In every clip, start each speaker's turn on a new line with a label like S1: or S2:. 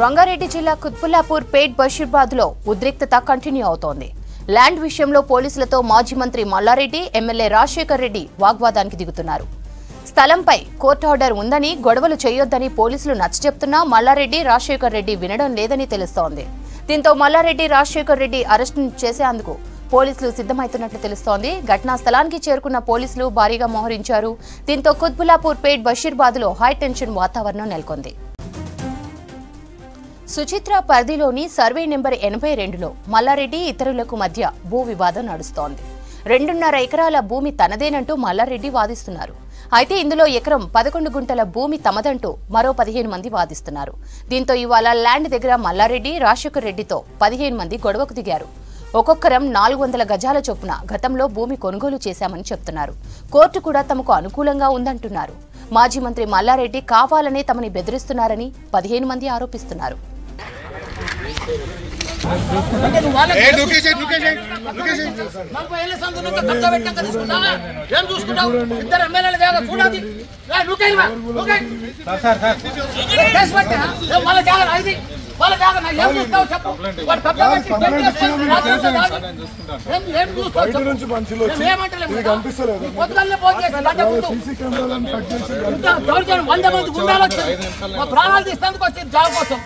S1: రంగారెడ్డి జిల్లా కుత్బుల్లాపూర్ పేట్ బషీర్బాద్లో ఉద్రిక్తత కంటిన్యూ అవుతోంది. ల్యాండ్ విషయంలో పోలీసులతో మాజీ మంత్రి మల్లారెడ్డి, ఎమ్మెల్యే రాజశేఖర్ రెడ్డి వాగ్వాదానికి దిగుతున్నారు. స్థలంపై కోర్టు ఆర్డర్ ఉందని, గొడవలు చేయొద్దని పోలీసులు నచ్చచెప్తున్నా మల్లారెడ్డి, రాజశేఖర్ రెడ్డి వినడం లేదని తెలుస్తోంది. దీంతో మల్లారెడ్డి, రాజశేఖర్ రెడ్డి అరెస్టు చేసేందుకు పోలీసులు సిద్ధమవుతున్నట్లు తెలుస్తోంది. ఘటనా స్థలానికి చేరుకున్న పోలీసులు భారీగా మోహరించారు. దీంతో కుత్బుల్లాపూర్ పేట్ బషీర్బాద్లో హైటెన్షన్ వాతావరణం నెలకొంది. సుచిత్ర పరిధిలోని సర్వే నెంబర్ 82లో మల్లారెడ్డి ఇతరులకు మధ్య భూ వివాదం నడుస్తోంది. 2.5 ఎకరాల భూమి తనదేనంటూ మల్లారెడ్డి వాదిస్తున్నారు. అయితే ఇందులో ఎకరం 11 గుంటల భూమి తమదంటూ మరో 15 మంది వాదిస్తున్నారు. దీంతో ఇవాళ ల్యాండ్ దగ్గర మల్లారెడ్డి, రాజశేఖర్ రెడ్డితో 15 మంది గొడవకు దిగారు. ఒక్కొక్కరం 400 గజాల చొప్పున గతంలో భూమి కొనుగోలు చేశామని చెప్తున్నారు. కోర్టు కూడా తమకు అనుకూలంగా ఉందంటున్నారు. మాజీ మంత్రి మల్లారెడ్డి కావాలనే తమని బెదిరిస్తున్నారని 15 మంది ఆరోపిస్తున్నారు.
S2: ప్రాణాలు తీస్తానికి వచ్చి జాబ్ కోసం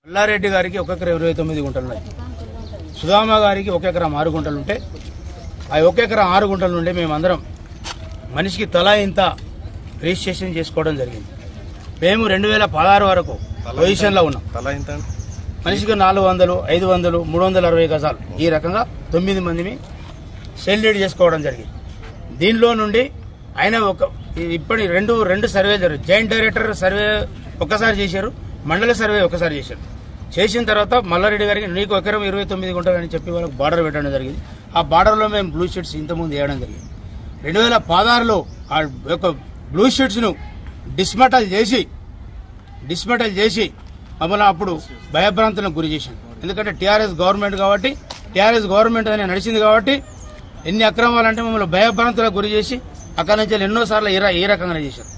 S3: మల్లారెడ్డి గారికి 1 ఎకరం 29 గుంటలు ఉన్నాయి. సుధామ గారికి 1 ఎకరం 6 గుంటలు ఉంటే ఆ 1 ఎకరం 6 గుంటల నుండి మేమందరం మనిషికి తలా ఇంత రిజిస్ట్రేషన్ చేసుకోవడం జరిగింది. మేము 2016 వరకు పొజిషన్లో ఉన్నాం. మనిషికి 400, 500, 360 గజాలు ఈ రకంగా 9 మందిని సెల్యూట్ చేసుకోవడం జరిగింది. దీనిలో నుండి ఆయన ఇప్పటి రెండు సర్వే జరిగింది. జాయింట్ డైరెక్టర్ సర్వే ఒక్కసారి చేశారు, మండల సర్వే ఒకసారి చేశారు. చేసిన తర్వాత మల్లారెడ్డి గారికి నీకు 1 ఎకరం 29 గుంటలు అని చెప్పి వాళ్ళకి బార్డర్ పెట్టడం జరిగింది. ఆ బార్డర్లో మేము బ్లూ షీట్స్ ఇంతకుముందు వేయడం జరిగింది. 2016లో ఆ యొక్క బ్లూ షీట్స్ను డిస్మెటల్ చేసి మమ్మల్ని అప్పుడు భయభ్రాంతులకు గురి చేశాను. ఎందుకంటే టీఆర్ఎస్ గవర్నమెంట్ కాబట్టి, టీఆర్ఎస్ గవర్నమెంట్ అనేది నడిచింది కాబట్టి ఎన్ని అక్రమాలంటే మమ్మల్ని భయభ్రాంతులకు గురి చేసి అక్కడి నుంచి ఎన్నోసార్లు ఈ రకంగానే చేశారు.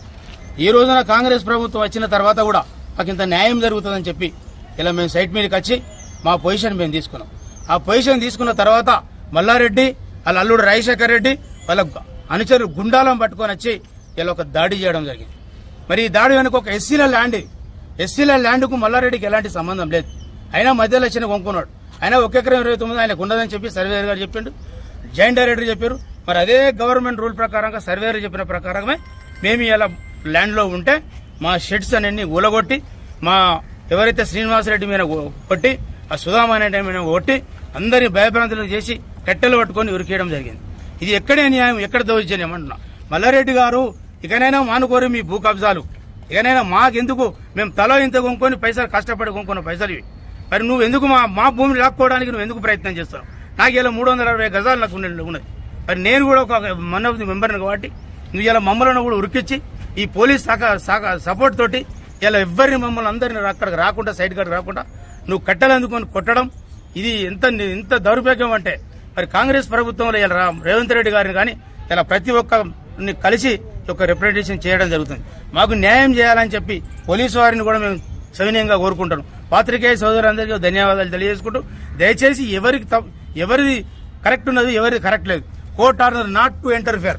S3: ఈ రోజున కాంగ్రెస్ ప్రభుత్వం వచ్చిన తర్వాత కూడా మాకు ఇంత న్యాయం జరుగుతుందని చెప్పి ఇలా మేము సైట్ మీదకి వచ్చి మా పొజిషన్ మేము తీసుకున్నాం. ఆ పొజిషన్ తీసుకున్న తర్వాత మల్లారెడ్డి, వాళ్ళ అల్లుడు రాజశేఖర్ రెడ్డి, వాళ్ళ అనుచరులు గుండాలం పట్టుకొని వచ్చి ఇలా ఒక దాడి చేయడం జరిగింది. మరి ఈ దాడి వెనుక ఒక ఎస్సీల ల్యాండ్కు మల్లారెడ్డికి ఎలాంటి సంబంధం లేదు. అయినా మధ్యలో వచ్చిన కొనుక్కున్నాడు. అయినా 1 ఎకరం 29 ఆయనకు ఉండదని చెప్పి సర్వేయర్ గారు చెప్పిండు, జాయింట్ డైరెక్టర్ చెప్పారు. మరి అదే గవర్నమెంట్ రూల్ ప్రకారంగా సర్వేయర్ చెప్పిన ప్రకారమే మేము ఇలా ల్యాండ్లో ఉంటే మా షెడ్స్ అన్ని ఊలగొట్టి, మా ఎవరైతే శ్రీనివాసరెడ్డి మీద కొట్టి, ఆ సుధామ అనే మీద కొట్టి అందరినీ భయభ్రాంతులు చేసి కట్టెలు పట్టుకొని ఉరికేయడం జరిగింది. ఇది ఎక్కడే న్యాయం, ఎక్కడ దౌర్జన్యం అంటున్నా. మల్లారెడ్డి గారు ఇకనైనా మానుకోరు మీ భూ కబ్జాలు. ఇకనైనా మాకెందుకు, మేము తల ఇంత కొనుక్కొని పైసలు కష్టపడి కొనుక్కున్న పైసలు ఇవి. మరి నువ్వు ఎందుకు మా భూమిని లాక్కోవడానికి నువ్వు ఎందుకు ప్రయత్నం చేస్తున్నావు? నాకు ఇలా 360 గజాలు నాకు ఉన్నది. మరి నేను కూడా ఒక వన్ ఆఫ్ ది మెంబర్ని కాబట్టి నువ్వు ఇలా మమ్మల్ని కూడా ఉరికిచ్చి ఈ పోలీస్ సపోర్ట్ తోటి ఇలా ఎవరిని మమ్మల్ని అందరిని అక్కడికి రాకుండా, సైడ్ కాడికి రాకుండా నువ్వు కట్టెలు అందుకొని కొట్టడం ఇది ఎంత దౌర్భాగ్యం అంటే, మరి కాంగ్రెస్ ప్రభుత్వంలో ఇలా రేవంత్ రెడ్డి గారిని కానీ ఇలా ప్రతి ఒక్కరిని కలిసి ఒక రిప్రజెంటేషన్ చేయడం జరుగుతుంది. మాకు న్యాయం చేయాలని చెప్పి పోలీసు వారిని కూడా మేము సవినయంగా కోరుకుంటాం. పాత్రికేయ సోదరులందరికీ ధన్యవాదాలు తెలియజేసుకుంటూ, దయచేసి ఎవరిది కరెక్ట్ ఉన్నది, ఎవరిది కరెక్ట్ లేదు. Court order not to interfere.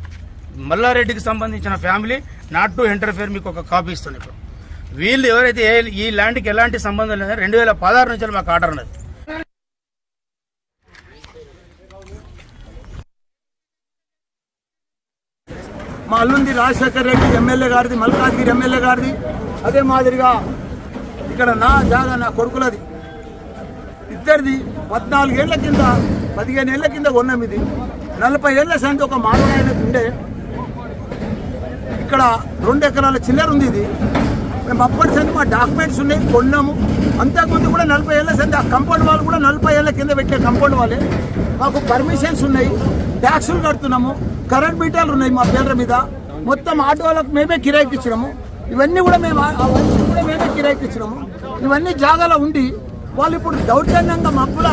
S3: మల్లారెడ్డికి సంబంధించిన ఫ్యామిలీ నాట్ టు ఇంటర్ఫియర్ మీకు ఒక కాపీ ఇస్తుంది. ఇప్పుడు వీళ్ళు ఎవరైతే ఈ ల్యాండ్కి ఎలాంటి సంబంధం లేదు, 2016 నుంచి మాకు ఆర్డర్ ఉన్నది.
S4: మా అల్లుంది రాజశేఖర్ రెడ్డి ఎమ్మెల్యే గారిది, మల్కాజ్గిరి ఎమ్మెల్యే గారిది. అదే మాదిరిగా ఇక్కడ నా జాగా నా కొడుకులది, ఇద్దరిది 14 ఏళ్ల కింద 15 ఏళ్ల కింద కొన్నాం. ఇది 40 ఏళ్ల సంది ఒక మానవాయనకు ఉండే. ఇక్కడ 2 ఎకరాల చిల్లర ఉంది. ఇది మేము అప్పటి సంది మా డాక్యుమెంట్స్ ఉన్నాయి, కొన్నాము. అంతకుముందు కూడా 40 ఏళ్ల సంది ఆ కంపౌండ్ వాళ్ళు కూడా 40 ఏళ్ల కింద పెట్టే కంపౌండ్ వాళ్ళే. మాకు పర్మిషన్స్ ఉన్నాయి, ట్యాక్సులు కడుతున్నాము, కరెంట్ మీటర్లు ఉన్నాయి మా పేర్ల మీద. మొత్తం ఆటో వాళ్ళకు మేమే కిరాయికి ఇచ్చినాము. ఇవన్నీ కూడా మేము ఆ వయసు కూడా మేమే కిరాయికి ఇచ్చినాము. ఇవన్నీ జాగాలో ఉండి వాళ్ళు ఇప్పుడు దౌర్జన్యంగా మబ్బుల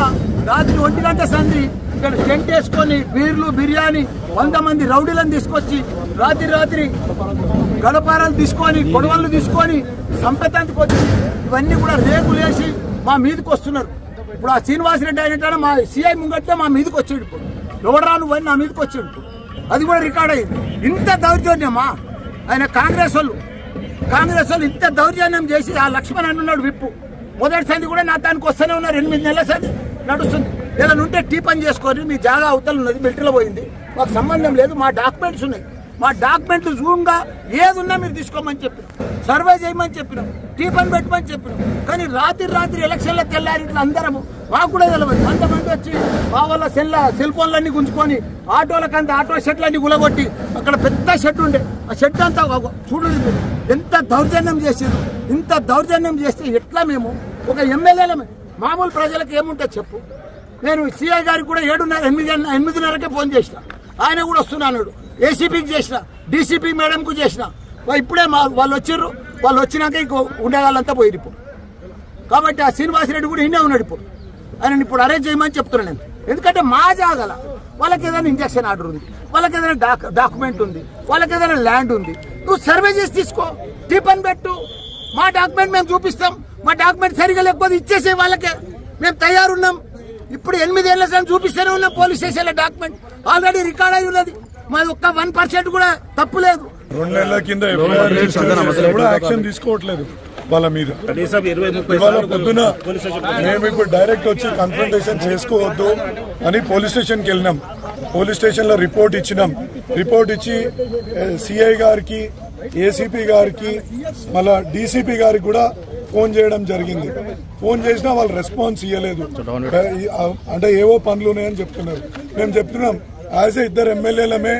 S4: రాత్రి 1 గంట సంధి ఇక్కడ టెంట్ వేసుకొని బీర్లు బిర్యానీ 100 మంది రౌడీలను తీసుకొచ్చి రాత్రి గడపారాలు తీసుకొని కొడవళ్ళు తీసుకొని సంపేతానికి వచ్చి ఇవన్నీ కూడా రేకులు వేసి మా మీదకి వస్తున్నారు. ఇప్పుడు ఆ శ్రీనివాసరెడ్డి అయినట్టు మా సిఐ ముంగట్లే మా మీదకి వచ్చాడు. ఇప్పుడు ఎవడరాను అని నా మీదకి వచ్చాడు. అది కూడా రికార్డ్ అయింది. ఇంత దౌర్జన్యమా ఆయన కాంగ్రెస్ వాళ్ళు ఇంత దౌర్జన్యం చేసి ఆ లక్ష్మణ్ అన్నాడు విప్పు మొదటి సంది కూడా నా దానికి వస్తూనే ఉన్నారు. 8 నెలల సంది నడుస్తుంది. ఏదైనా ఉంటే టీ పని చేసుకొని మీ జాగా అవతల ఉన్నది మిలిటరీలో పోయింది మాకు సంబంధం లేదు. మా డాక్యుమెంట్స్ ఉన్నాయి. మా డాక్యుమెంట్లు జూమ్గా ఏది ఉన్నా మీరు తీసుకోమని చెప్పినాం. సర్వే చేయమని చెప్పినాం. టీ పని పెట్టమని చెప్పినాం. కానీ రాత్రి ఎలక్షన్ల తెల్లారి ఇట్లా అందరము మాకు కూడా తెలియదు. 100 మంది వచ్చి మా వల్ల సెల్ ఫోన్లన్నీ గుంజుకొని ఆటోలకంతా ఆటో షెడ్లన్నీ గులగొట్టి అక్కడ పెద్ద షెడ్ ఉండే ఆ షెడ్ అంతా చూడండి ఎంత దౌర్జన్యం చేసారు. ఇంత దౌర్జన్యం చేస్తే ఎట్లా మేము ఒక ఎమ్మెల్యేలమే మామూలు ప్రజలకు ఏముంటే చెప్పు. నేను సిఐ గారికి కూడా 8:30కే ఫోన్ చేసిన. ఆయన కూడా వస్తున్నాడు. ఏసీపీకి చేసిన, డీసీపీ మేడంకు చేసిన. ఇప్పుడే వాళ్ళు వచ్చారు. వాళ్ళు వచ్చినాక ఇంకో ఉండేవాళ్ళంతా పోయారు ఇప్పుడు. కాబట్టి ఆ శ్రీనివాసరెడ్డి కూడా ఇన్నే ఉన్నాడు. ఇప్పుడు ఆయన ఇప్పుడు అరేంజ్ చేయమని చెప్తున్నాను నేను. ఎందుకంటే మా జాగాల వాళ్ళకి ఏదైనా ఇంజక్షన్ ఆర్డర్ ఉంది, వాళ్ళకి ఏదైనా డాక్యుమెంట్ ఉంది, వాళ్ళకి ఏదైనా ల్యాండ్ ఉంది. నువ్వు సర్వే చేసి తీసుకో, టీ పని పెట్టు. మా డాక్యుమెంట్ మేము చూపిస్తాం. మా డాక్యుమెంట్ సరిగా లేకపోతే ఇచ్చేసే వాళ్ళకే మేము తయారున్నాం. ఇప్పుడు 8 ఏళ్ల సార్ చూపిస్తూనే ఉన్నాం. పోలీస్ స్టేషన్ల డాక్యుమెంట్ ఆల్రెడీ రికార్డ్ అయి ఉన్నది. మాది ఒక్క 1% కూడా తప్పు లేదు.
S5: 2 నెలల కింద యాక్షన్ తీసుకోవట్లేదు వాళ్ళ మీద. ఇవాళ పొద్దున మేము ఇప్పుడు డైరెక్ట్ వచ్చి కన్ఫ్రంటేషన్ చేసుకోవద్దు అని పోలీస్ స్టేషన్కి వెళ్ళినాం. పోలీస్ స్టేషన్ లో రిపోర్ట్ ఇచ్చినాం. రిపోర్ట్ ఇచ్చి సిఐ గారికి, ఏసీపీ గారికి, మళ్ళా డీసీపీ గారికి కూడా ఫోన్ చేయడం జరిగింది. ఫోన్ చేసినా వాళ్ళు రెస్పాన్స్ ఇవ్వలేదు. అంటే ఏవో పనులు ఉన్నాయని చెప్తున్నారు. మేము చెప్తున్నాం యాజ్ ఏ 2 ఎమ్మెల్యేలమే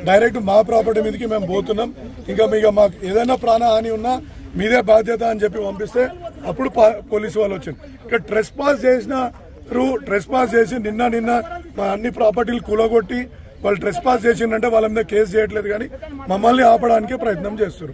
S5: డైరెక్ట్ మా ప్రాపర్టీ మీదకి మేము పోతున్నాం. ఇంకా మాకు ఏదైనా ప్రాణహాని ఉన్నా మీదే బాధ్యత అని చెప్పి పంపిస్తే అప్పుడు పోలీసు వాళ్ళు వచ్చారు. ఇక్కడ ట్రెస్పాస్ చేసి నిన్న మా అన్ని ప్రాపర్టీలు కూలగొట్టి వాళ్ళు ట్రెస్పాస్ చేసిందంటే వాళ్ళ మీద కేసు చేయట్లేదు, కానీ మమ్మల్ని ఆపడానికే ప్రయత్నం చేస్తారు.